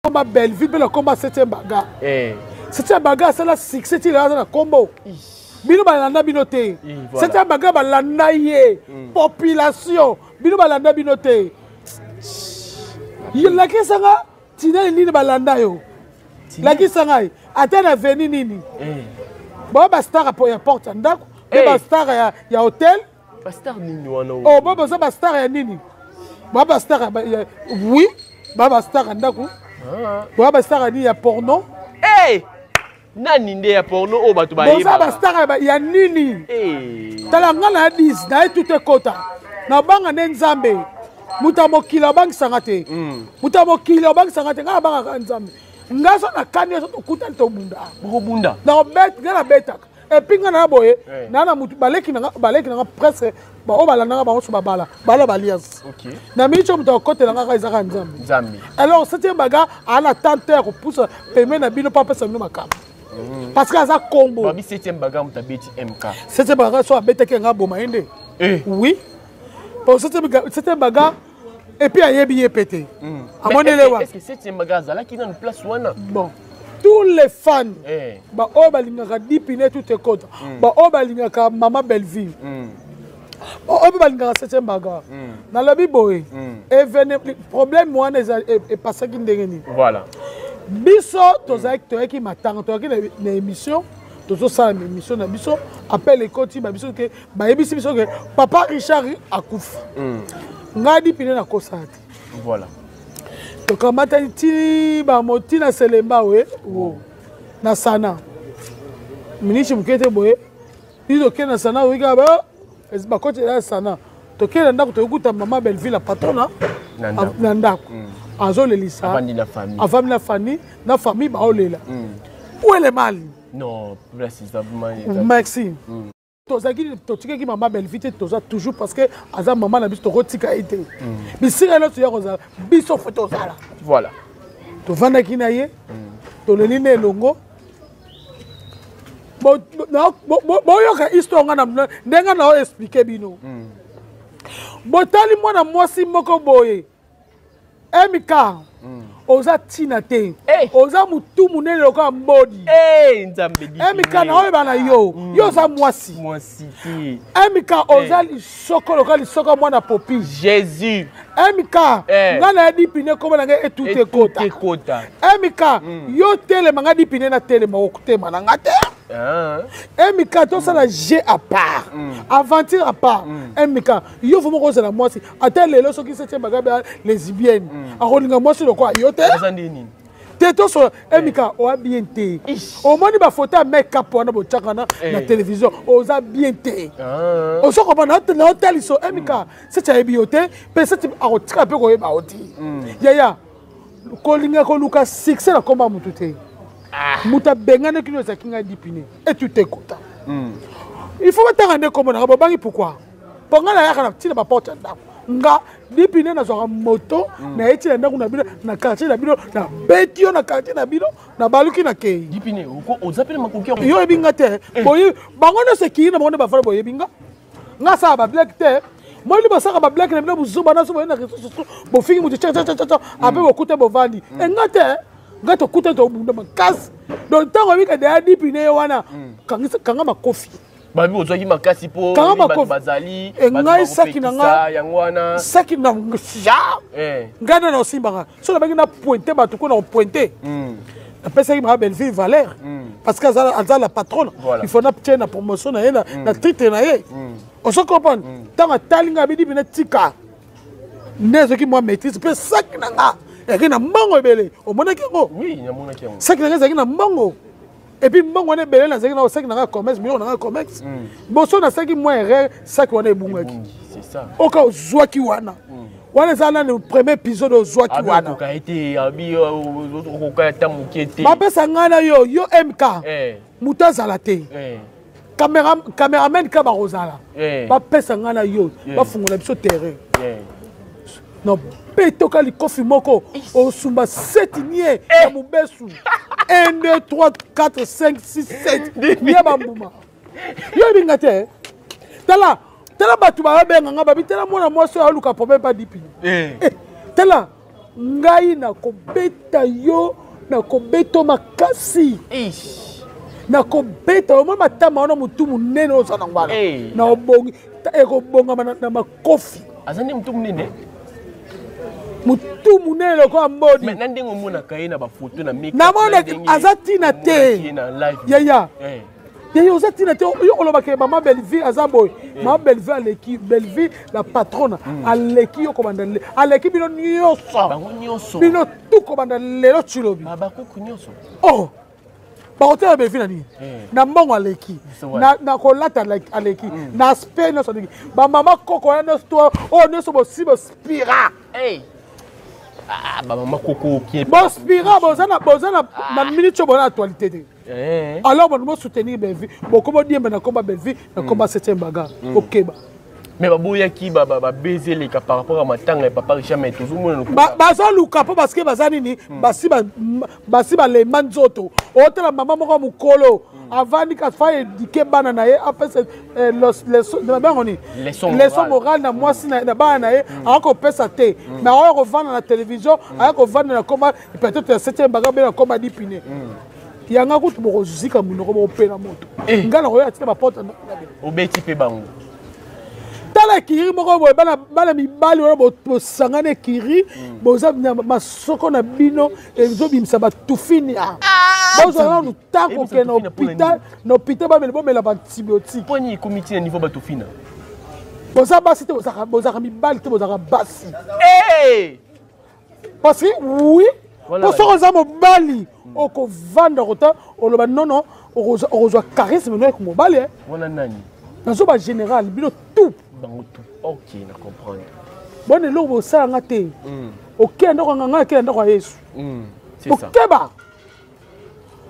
combat Belleville, le combat 7e bagarre. 7e bagarre, c'est la succès, il y a un combo. Bino balanda binote. 7e bagarre, balanda yé. Population. Bino balanda binote. La kisanga, tina ni balanda yo. La kisanga, atena veni nini. Bon, bastar pour ya porte ndako. Bastar ya hôtel. Bastar nini wana. Oh, bon, bastar ya nini. Bon, bastar oui. Baba star ndako. Baba star ni ya porno. Nani nde ya porno o batu ba yeba. Baba star ya nini? Tala ngala 10 na tout ekota. Na banga nzambe. Muta mokila bang sangate. Muta mokila bang sangate ngala banga nzambe. Ngaso na kanya so kuta to bunda. Bunda. Na bet ngala betaka. Et puis ngana boye nana mutu baleki na presque ba o bala na ba so bala balias. OK. Na micho mutu côté na ngaka izaka nzambe. Alors cette baga ana tenteur pour pousser paiement na bino papa sa bino makam. Parce que ça combo. Babi 7e baga muta beti MK. 7e baga so abeteke nga boma ende. Oui. Pour 7e baga et puis ayebi pété. Amonele wa. Est-ce que 7e baga zala qui dans place wana? Bon. Tous les fans, ba obalingaka dipine tout est contre. Ba obalingaka Mama Belleville. Ba obalingaka 7e bagarre. Na lobi boy. Et venez problème moi est passé qui ndengeni. Voilà. Biso tozaki matanga tozaki na émission, tozo sala émission na biso appel ekoti ba biso ke ba yebisi biso ke papa Richard akufa. Ngadi pine na kosati. Voilà. Tokamata ti ba moti na selemba we wo na sana minishi mukete boye izo ke na sana we ga ba es ba kote na sana to ke na ndako to kuta Mama Belleville la patrona na ndako azo le lisa avant la famille na famille ba olela où est le mal non précisément merci tozaki totikaki Mama Belleville toza toujours parce que aza maman na biso tokotika ite bisika no tuya koza biso faut tozala voilà to vandaki na ye to leli na elongo boyoka histoire nga na ndenga na expliquer bino botali mwana mwasi moko boye emika oza tina te oza mutu munene lokola mbodi emika na oyo bana yo oza mwasi emika oza lisoko lokola lisoko mwana popi Jésus emika nga na dipine kombo na ngai etutu ekota emika yo telema nga dipine na telema okutema na nga te emika tosala jeu à part aventure à part emika yo vraiment kozala mwasi ata lelo soki 7e bagarre lesbienne akolinga mwasi lokola yo te teto so emika oa bien te omoni ba photo ya make-up wana botiaka na télévision oza bien te osoko bana na hotel so emika seti ayebi yo te mpe seti akotika mpe koyeba yo te yaya kolinga koluka succès na komba mutu te mutu abengani kino ezalaki ngai dipine etu te kota il faut batanga nde kombo nanga bobangi pourquoi mpo ngai nayaka na ntina baporte ya ndako nga dipine nazwaka moto na eti na ndako na bino na quartier na bino na beti yo na quartier na bino na baluki na kei dipine oza mpe na makoki yo yebi nga te bango nyonso ekii na bango nde bafale boyebi nga sala bablake te moi basaka bablake na bino bozuba naso boye na resource bofingi moto ape bokute bovandi nga te nga tokute tobunda makasi donc ntango ebika deya dipine ye wana kanga makofi babi ozwaki makasi po bazali ngai saki na nga yango wana saki na ngai na osimbanga so nabangi na pointe bato kuna opointe napesaki Mama Belleville valeur parce que aza la patronne il faut na tie na promotion na ye na titre na ye oso comprendre ntango atali ngai abidi bina tika nde ezoki mwa maîtrise mpe saki na nga ezalaki na mbongo ebele omonaki yango saki na nga ezalaki na mbongo et puis mbongo wana ebele nazalaki na osaki na nga commerce miloko na nga commerce boso nasaki mwa erreur saki wana ebungaki oka ozwaki wana wana eza nani premier épisode ozwaki wana bapesa ngai na yo mk moto azala te cameraman ka bakozala bapesa ngai na yo bafungola biso terrain non mpe toka likofi moko osumba 7 nie ya mobesu 1 2 3 4 5 6 7 nie bambuma yo ebinga te tala bato babenga nga babi tala mwana mwasi oyo aluka problème pa dipine tala ngai nakobeta yo nakobeta makasi nakobeta omona matama wana mutu munene oza na ngwana na obongi ekobongama na makofi azandi mutu munene mutu munene lokola mbodi mais ndenge omonaka ye na bafoto na mika namona aza tina te yaya yaya oza tina te yo kolobaka mama Belleville aza boye mama Belleville aleki Belleville la patronne aleki yo kobanda aleki bino nyonso bino tu kobanda lelo chilobi bakuku nyonso oh bakotela Belleville na nini na mbongo aleki na kolata aleki na aspect nyonso aleki bamama koko wana nyonso to oyo nyonso bospira bamama koko bospira boza na minute oyo bona actualité te alors bon mo soutenir Belleville bokomo diemba na komba Belleville na komba 7e bagarre okeba mais baboyaki babezeleka par rapport à matanga ya papa Richard mais tozomona bazaluka mpo parce que baza nini basi balema nzoto otala mama moko mokolo avandi kafa edike bana na ye apesa leson morale na mwasi na bana na ye akopesa te mais aoya kovanda na télévision aya kovanda na komba peut-être ya 7e bagarre be na komba dipine yanga kutu bokozika minoko bopena moto nga na koya atina baporte obeti mpe bango tala kiri moko boye bana mibali wana bosangana ekiri boza masoko na bino ezobimisa batufini bozala nanu ntango ke na hôpital bomela baantibiotique poni komiti na niveau batufina boza basi te bozaka mibali te bozaka basi parce que oui po soko oza mobali okovanda kota oloba nono okozwa charisme no eko mobali wana nani nazoba général bino tout bango tout ok na comprendre bon eloko bosalanga te okende ndako nganga akende ndako ya Yesu okeba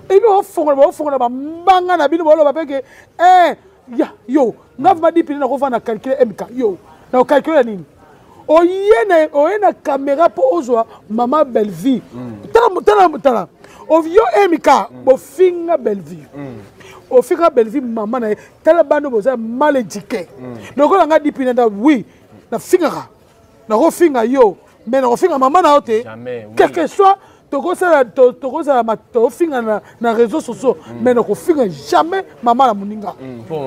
ebi ofongola bambanga na bino boloba peke yo nga vuma dipine nakovanda na calcule mk yo na okalcule nini oye na caméra mpo ozwa mama Belleville tala yo mk bofinga Belleville ofinga Belleville mama na ye tala bano boza mal éduqué lokola nga dipine nda oui nafingaka nakofinga yo mais nakofinga mama na yo te quel que soit tokofinga na réseaux sociaux mais nakofinga jamais mama na moninga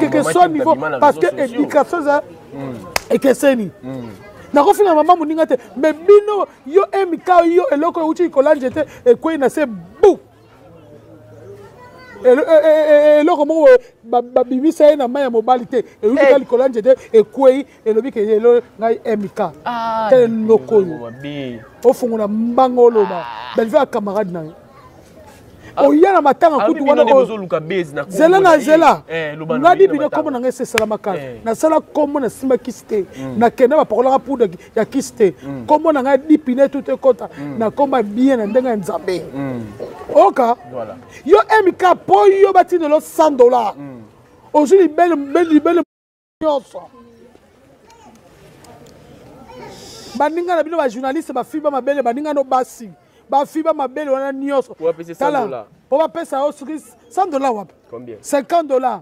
quel que soit niveau parce que éducation eza ekeseni nakofinga mama moninga te mais bino yo mika yo eloko euti kolanje te ekwei na se bu eloko moko babimisa ye na mai ya mobali te euti ka likolanje te ekwei elobi ke elo ngai mika tele loko oyo ofungola mbanga oloba Belleville ya camarade na ye oya na matanga kutu wana zela na zela ngadi bino kombo na ngai esesala makala nasala kombo na simba kisi te nakende bapakolaka poudre ya kisi te kombo na ngai dipine tout ekota na komba bien na ndenge ya nzambe oka yo mk mpo yo batinelo $100 ozwi libele nyonso baninga na bino bajournaliste bafiba mabele baninga no basi bafiba mabele wana nyonso tala po bapesa yo soki $100 wapi $50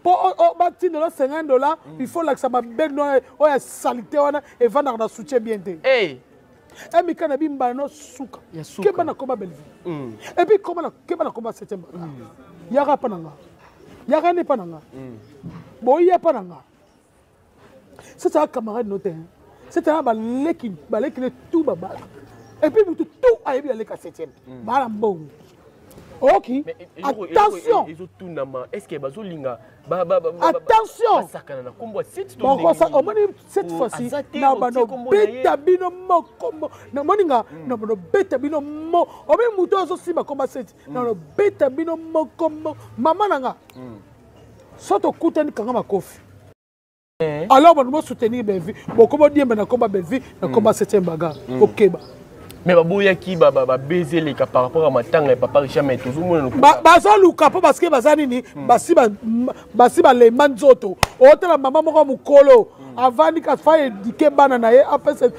po batindela $50 il faut lakisa mabele oyo ya salite wana evandaka na soutien bien te emika na bimbala no suka keba na komba Belleville epuis keba na komba 7e bagarre yaka pa na nga yaka nde pa na nga boya pa na nga c'est un camarade no te c'est un baleki ne tout babala et puis tout ayebi aleka 7e bala mbongo ok attention est-ce que bazolinga attention omoni cette fois-ci na banobeta bino moko namoninga na banobeta bino mo omi mutu azosimba komba 7 na banobeta bino moko mama nanga so tokutani kanga makofi alors bon soutenir Belleville bokomo diemba na komba Belleville na komba 7e bagarre okeba mais baboyaki babezeleka par rapport à matanga ya papa Richard mais tozomona bazaluka mpo parce que baza nini basi balema nzoto otala mama moko mokolo avandi kafa edike bana na ye apesa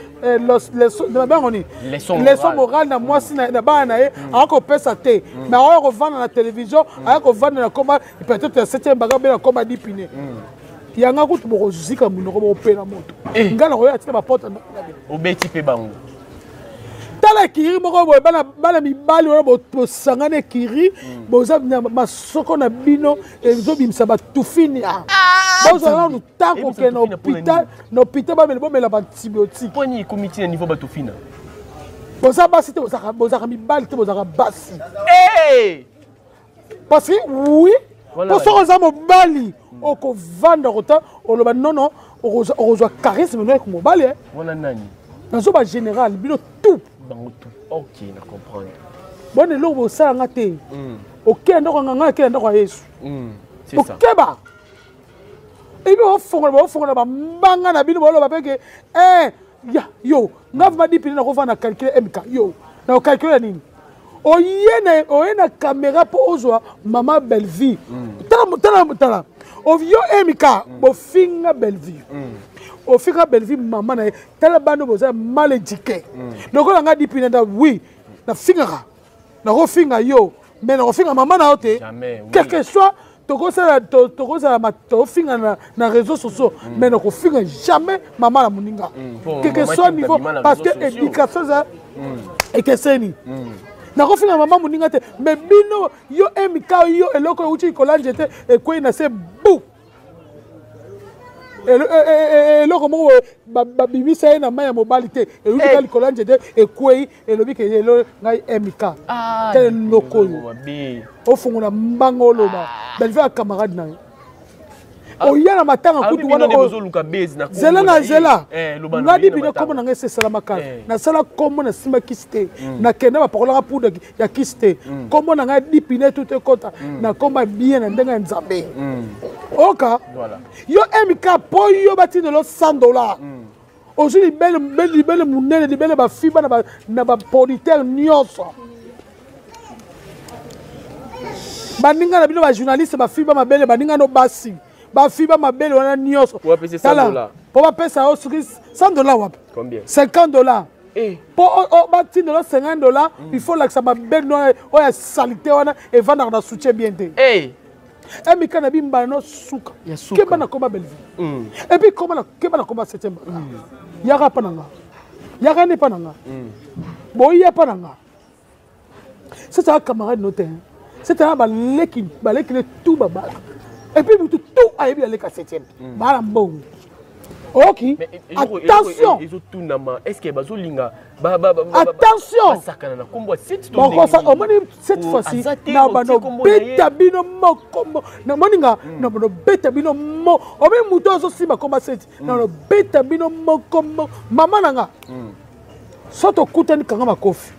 leson morale na mwasi na bana na ye akopesa te mais aoya kovanda na télévision aya kovanda na komba peut-être ya 7e bagarre be na komba dipine yanga kutu bokozika minoko bopena moto nga na koya atina baporte obeti mpe bango tala kiri moko boye bana mibali wana bosangana kiri boza masoko na bino ezobimisa batufini bozala no tanko ke na hôpital bamela baantibiotique poni komiti na niveau batufina boza basi te bozaka mibali te bozaka basi parce que oui po soko oza mobali okovanda kota oloba nono okozwa charisme no eko mobali wana nani nazoba général bino tout bango tout ok na comprendre bon eloko bosalanga te okende ndako nganga akende ndako ya yesu okeba ebi ofongola bambanga na bino boloba peke yo nga vima dipine nakovanda na calcule mk yo na ocalcule nini oye na caméra mpo ozwa mama belleville tala yo mk bofinga belleville ofinga belleville mama na ye tala bano boza mal éduqué lokola nga dipine nda oui nafingaka nakofinga yo mais nakofinga mama na yo te quel que soit tofinga na réseaux sociaux mais nakofinga jamais mama na moninga quel que soit niveau parce que éducation eza ekeseni nakofinga mama moninga te mais bino yo mika yo eloko euti kolanje te ekwei na se bou eloko moko babimisa ye na mai ya mobali te euti ka likolanje te ekwei elobi ke elo ngai mika tele loko oyo ofungola mbanga oloba balive ya camarade na ye oya na matanga kutu wana zela na zela ngadi bino komo na ngai esesala makala nasala komo na simba kisi te nakende bapakolaka poudre ya kisi te komo na ngai dipine tout ekota na komba bien na ndenge ya nzambe oka yo mika po yo batindelo $100 ozwi libele monene libele bafiba na bapauditere nyonso baninga na bino bajournaliste bafiba mabele baninga no basi bafiba mabele wana nyonso tala po bapesa yo soki $100 wapi $50 po batindelo $50 il faut lakisa mabele oyo ya salite wana evandaka na soutien bien te emika na bimbala no suka keba na koma belleville et puis keba na koma 7e yaka pa nanga yaka ne pa nanga boya pa nanga c'est un camarade noté c'est un baleki le tout baba et puis tout ayebi aller ka 7e bala mbongo ok attention est-ce que bazolinga attention cette fois-ci na bano beta bino moko na moninga na bano beta bino mo obi muto azosimba komba 7 na no beta bino moko mama nanga soto kutani kanga makofi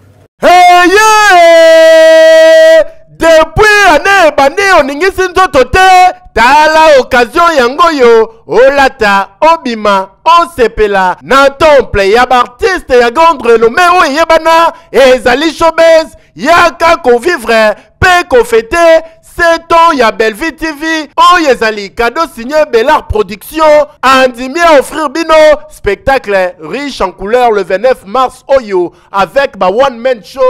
depuis année bandi oningisi nzoto te tala occasion yango yo olata obima osepela na temple ya baartiste ya grande renommée oyo eyebana ezali showbiz yaka kovivre pe kofete 7 ans ya Belleville TV oyo ezali cadeau signé Bellard Production andimi à offrir bino spectacle riche en couleurs le 29 mars oyo avec ba one man show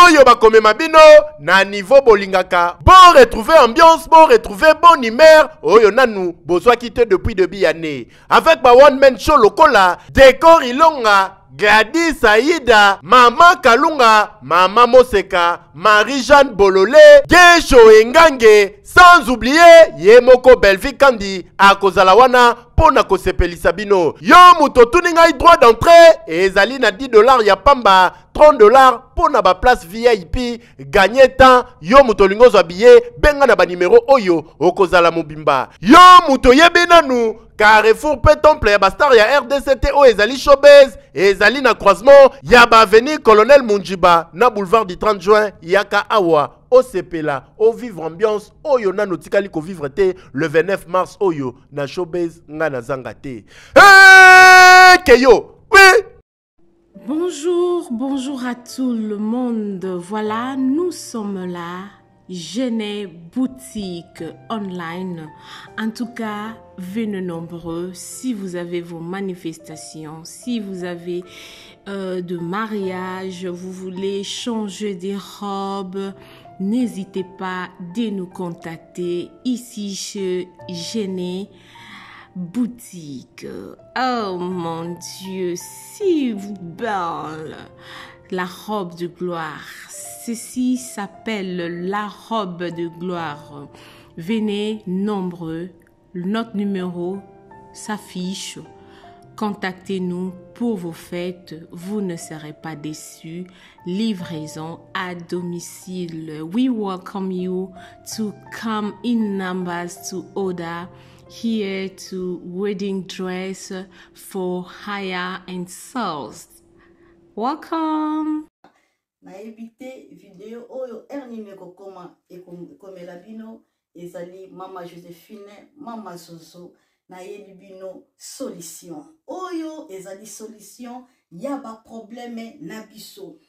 oyo bakomema bino na niveau bolingaka bon retrouver ambiance bon retrouver bon humeur oyo nanu bozwa quitté depuis début année avec ba one man show lokola décor ilonga Gladys Aïda, Mama Kalunga, Mama Moseka, Marie-Jeanne Bololé, Gesho Engange, sans oublier Yemoko Belleville Kandi, Akozalawana, Pona Kosepelisa bino. Yo muto tuninga droit d'entrée, et Zali na $10 ya pamba, $30 pona ba place VIP, gagner temps, yo muto lingo habillé, benga na ba numéro oyo, Okozala Mobimba. Yo muto yebenanu, Carrefour pe temple ya bastar ya RDCT o ezali showbiz ezali na croisement ya ba avenue Colonel Munjiba na boulevard du 30 juin yaka awa o sepela o vivre ambiance oyo na notikali ko vivre te le 29 mars oyo na showbiz nga na zanga te keyo oui. Bonjour à tout le monde. Voilà, nous sommes là. Genet boutique online. En tout cas, venez nombreux. Si vous avez vos manifestations, si vous avez de mariage, vous voulez changer des robes, n'hésitez pas de nous contacter ici chez Genet boutique. Oh mon Dieu, si vous belle. la robe de gloire. Ceci s'appelle la robe de gloire. Venez nombreux, notre numéro s'affiche. Contactez-nous pour vos fêtes, vous ne serez pas déçus. Livraison à domicile. We welcome you to come in numbers to order here to wedding dress for hire and sales. Welcome. Na évité vidéo oyo ernime kokoma ekomela bino ezali mama Joséphine, mama Zozo. Na yebi bino solution oyo ezali solution ya ba problème na biso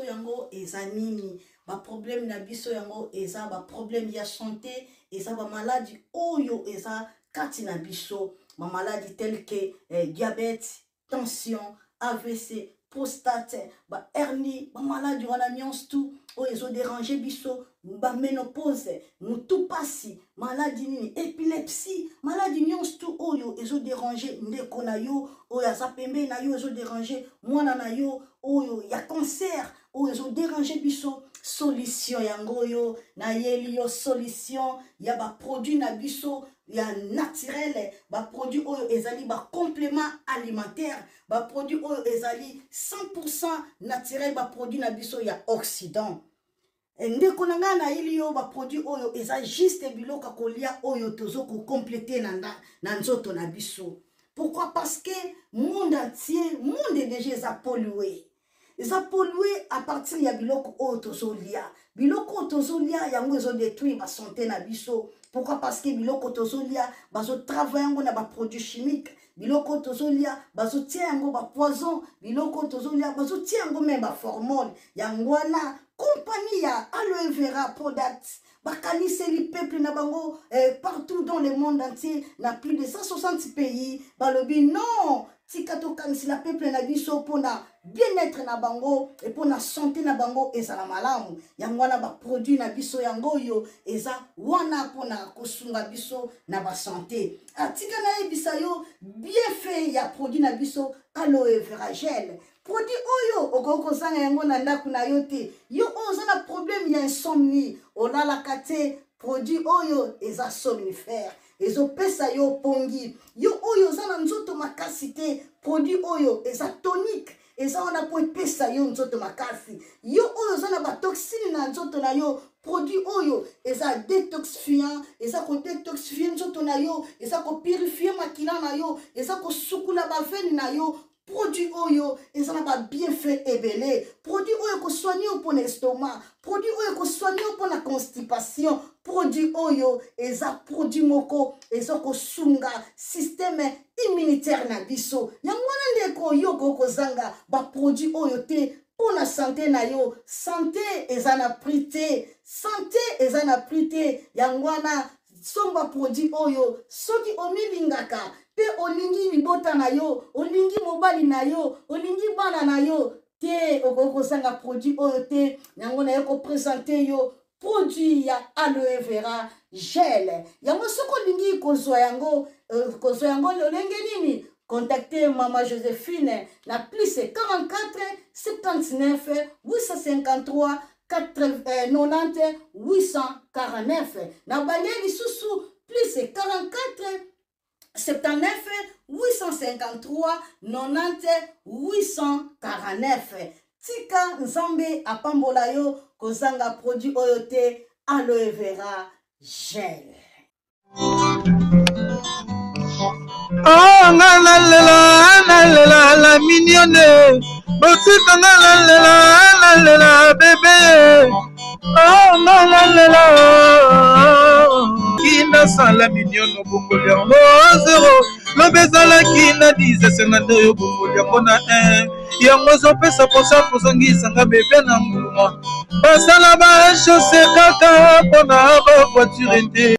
yango eza nini ba problème na biso yango eza ba problème ya santé eza ba maladie oyo eza kati na biso ba maladie telles que diabète, tension, AVC, prostate, ba hernie, ba maladie wana nyonso tout oyo ezo déranger biso, ba ménopause, mutu pasi, maladie nini, épilepsie, maladie nyonso tout oyo ezo déranger ndeko na yo, oyo aza pembe na yo ezo déranger mwana na yo, oyo ya cancer, oyo ezo déranger biso, solution yango yo, na yeli yo solution, ya ba produit na biso, ya naturel, ba produit oyo ezali ba complément alimentaire, ba produit oyo ezali 100% naturel, ba produit na biso ya Occident. Ndeko nanga na ili yo ba produit oyo eza juste biloko kolia oyo tozo ko compléter na nzoto na biso. Pourquoi? Parce que monde entier, monde est déjà pollué. Eza pollué à partir ya biloko oyo tozo lia. Biloko tozo lia yango ezo détruire ba santé na biso. Pourquoi? Parce que biloko tozo lia bazo travailler ngo na ba produits chimiques. Biloko tozo lia bazo tia yango ba poison. Biloko tozo lia bazo tia yango même ba formol. Yango wana compagnie ya aloe vera product bakanise li peuple na bango partout dans le monde entier na plus de 160 pays balobi non tikato kanisi la peuple na biso pona bien-être na bango et pona santé na bango ezala malamu yango wana ba produit na biso yango yo eza wana pona kosunga biso na ba santé atika na ebisa yo bien fait ya produit na biso aloe vera gel. Produit oyo okoko zanga yango na ndaku na yo te yo oza na problème ya insomnie olala kate produit oyo eza somnifère ezo pesa yo pongi yo oyo oza na nzoto makasi te produit oyo eza tonique eza wana po pesa yo nzoto makasi yo oyo oza na ba toxine na nzoto na yo produit oyo eza détoxifiant eza ko détoxifier nzoto na yo eza ko purifier makila na yo eza ko sukula ba veine na yo. Produit oyo ezana ba bienfait ebele produit oyo ko soigner pour l'estomac produit oyo ko soigner pour la constipation produit oyo eza produit moko eza ko sunga système immunitaire na biso yango wana ndeko yo ko zanga ba produit oyo te pour la santé na yo santé ezana prité santé ezana prité yango wana somba produit oyo soki omilingaka pe olingi libota na yo olingi mobali na yo olingi bana na yo te okoko sanga produit oyo te yango na yo ko présenter yo produit ya aloe vera gel yango soko lingi kozwa yango lolenge nini contactez Mama Joséphine na plus 44 79 853 90 849 na balieli susu plus 44 79 853 90 849 tika nzambe apambola yo kozanga produit oyo te aloe vera gel. Oh la mignonne botika la bébé oh la kina sala mignonne bokoli yango 0 lobezala kina 10 yo bokoli yango na 1 yango zopesa posa kozongisanga bebe na mbuma basala ba chausse kaka mpona ba voiture te